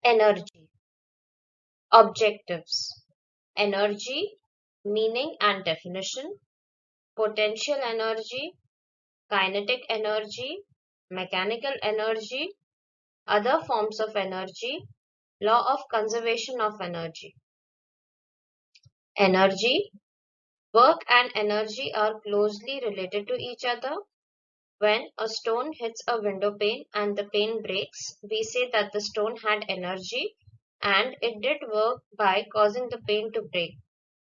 Energy. Objectives. Energy, meaning and definition. Potential energy, kinetic energy, mechanical energy, other forms of energy, law of conservation of energy. Energy. Work and energy are closely related to each other. When a stone hits a window pane and the pane breaks, we say that the stone had energy and it did work by causing the pane to break.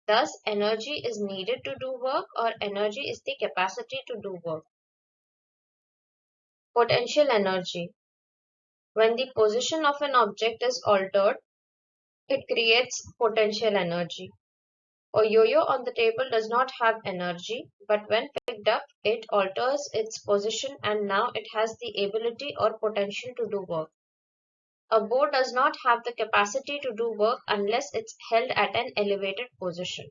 Thus, energy is needed to do work, or energy is the capacity to do work. Potential energy. When the position of an object is altered, it creates potential energy. A yo-yo on the table does not have energy, but when picked up, it alters its position and now it has the ability or potential to do work. A bow does not have the capacity to do work unless it's held at an elevated position.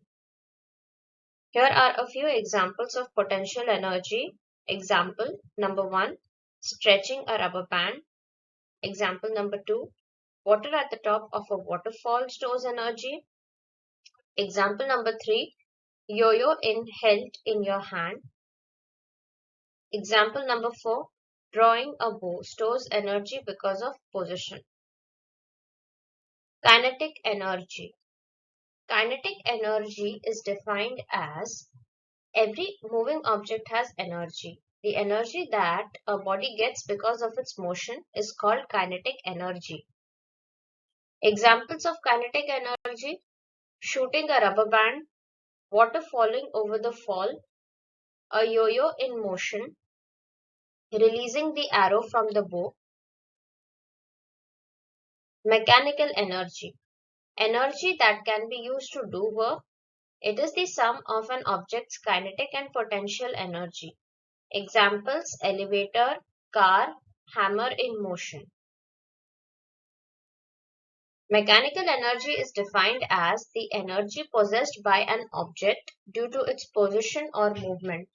Here are a few examples of potential energy. Example number 1, stretching a rubber band. Example number 2, water at the top of a waterfall stores energy. Example number 3, yo-yo held in your hand. Example number 4, drawing a bow stores energy because of position. Kinetic energy. Kinetic energy is defined as every moving object has energy. The energy that a body gets because of its motion is called kinetic energy. Examples of kinetic energy: shooting a rubber band, water falling over the fall, a yo-yo in motion, releasing the arrow from the bow. Mechanical energy. Energy that can be used to do work. It is the sum of an object's kinetic and potential energy. Examples: elevator, car, hammer in motion. Mechanical energy is defined as the energy possessed by an object due to its position or movement.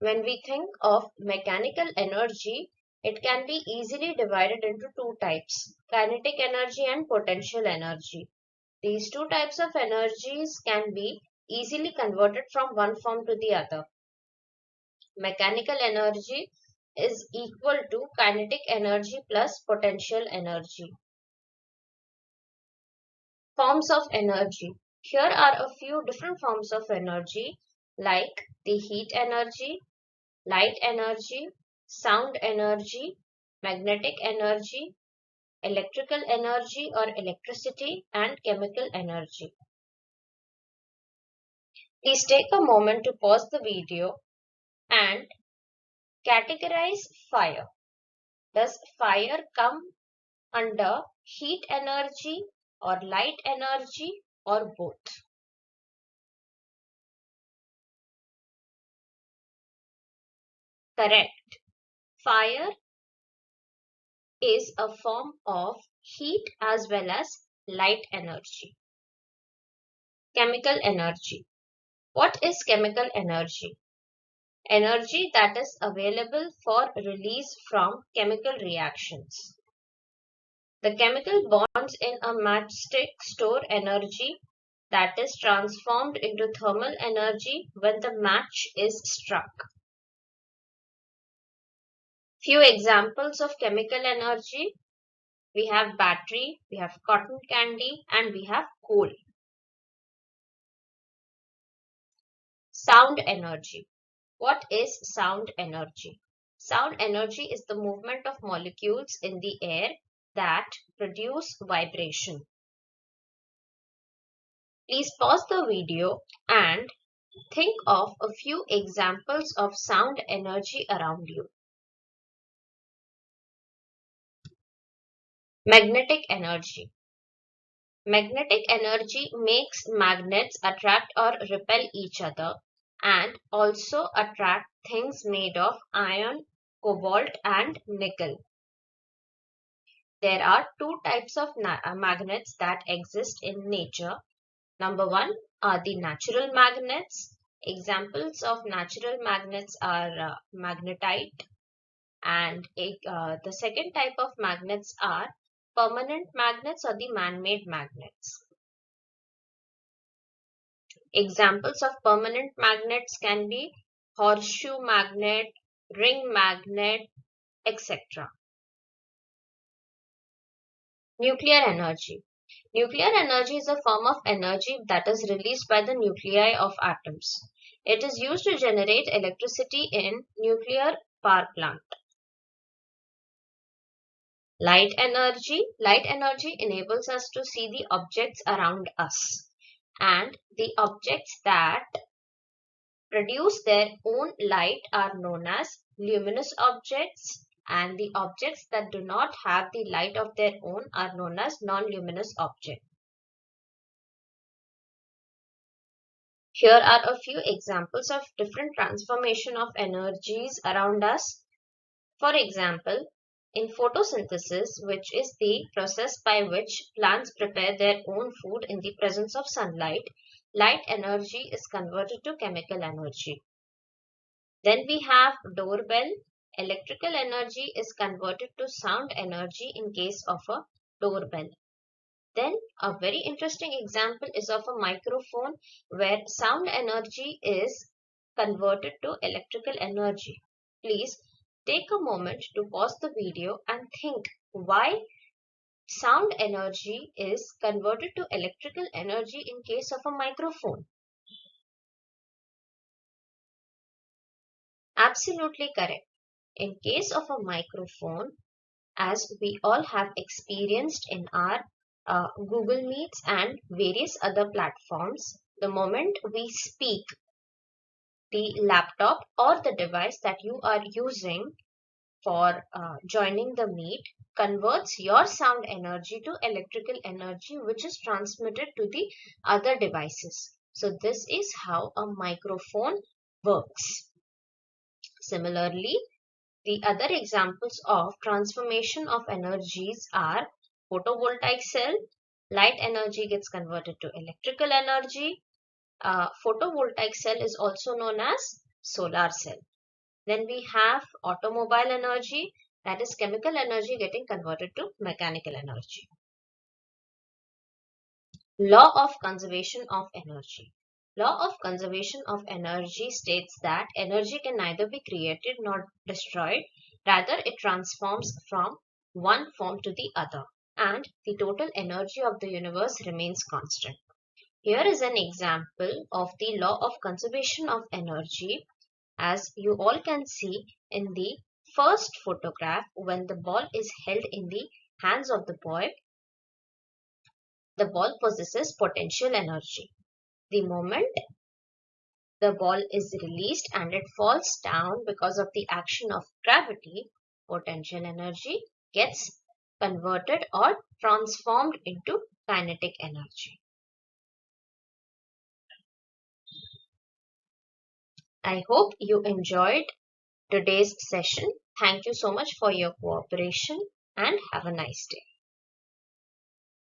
When we think of mechanical energy, it can be easily divided into two types: kinetic energy and potential energy. These two types of energies can be easily converted from one form to the other. Mechanical energy is equal to kinetic energy plus potential energy. Forms of energy. Here are a few different forms of energy, like the heat energy, light energy, sound energy, magnetic energy, electrical energy or electricity, and chemical energy. Please take a moment to pause the video and categorize fire. Does fire come under heat energy or light energy or both? Correct. Fire is a form of heat as well as light energy. Chemical energy. What is chemical energy? Energy that is available for release from chemical reactions. The chemical bonds in a matchstick store energy that is transformed into thermal energy when the match is struck. Few examples of chemical energy: we have battery, we have cotton candy, and we have coal. Sound energy. What is sound energy? Sound energy is the movement of molecules in the air that produce vibration. Please pause the video and think of a few examples of sound energy around you. Magnetic energy. Magnetic energy makes magnets attract or repel each other and also attract things made of iron, cobalt, and nickel. There are two types of magnets that exist in nature. Number 1 are the natural magnets. Examples of natural magnets are magnetite, and the second type of magnets are permanent magnets or the man-made magnets. Examples of permanent magnets can be horseshoe magnet, ring magnet, etc. Nuclear energy. Nuclear energy is a form of energy that is released by the nuclei of atoms. It is used to generate electricity in nuclear power plant. Light energy. Light energy enables us to see the objects around us, and the objects that produce their own light are known as luminous objects, and the objects that do not have the light of their own are known as non-luminous objects. Here are a few examples of different transformation of energies around us. For example, in photosynthesis, which is the process by which plants prepare their own food in the presence of sunlight, light energy is converted to chemical energy. Then we have doorbell. Electrical energy is converted to sound energy in case of a doorbell. Then a very interesting example is of a microphone where sound energy is converted to electrical energy. Please take a moment to pause the video and think why sound energy is converted to electrical energy in case of a microphone. Absolutely correct. In case of a microphone, as we all have experienced in our Google Meets and various other platforms, the moment we speak, the laptop or the device that you are using for joining the meet converts your sound energy to electrical energy, which is transmitted to the other devices. So this is how a microphone works. Similarly, the other examples of transformation of energies are photovoltaic cell. Light energy gets converted to electrical energy. Photovoltaic cell is also known as solar cell. Then we have automobile energy, that is chemical energy getting converted to mechanical energy. Law of conservation of energy. Law of conservation of energy states that energy can neither be created nor destroyed, rather it transforms from one form to the other, and the total energy of the universe remains constant. Here is an example of the law of conservation of energy. As you all can see in the first photograph, when the ball is held in the hands of the boy, the ball possesses potential energy. The moment the ball is released and it falls down because of the action of gravity, potential energy gets converted or transformed into kinetic energy. I hope you enjoyed today's session. Thank you so much for your cooperation and have a nice day.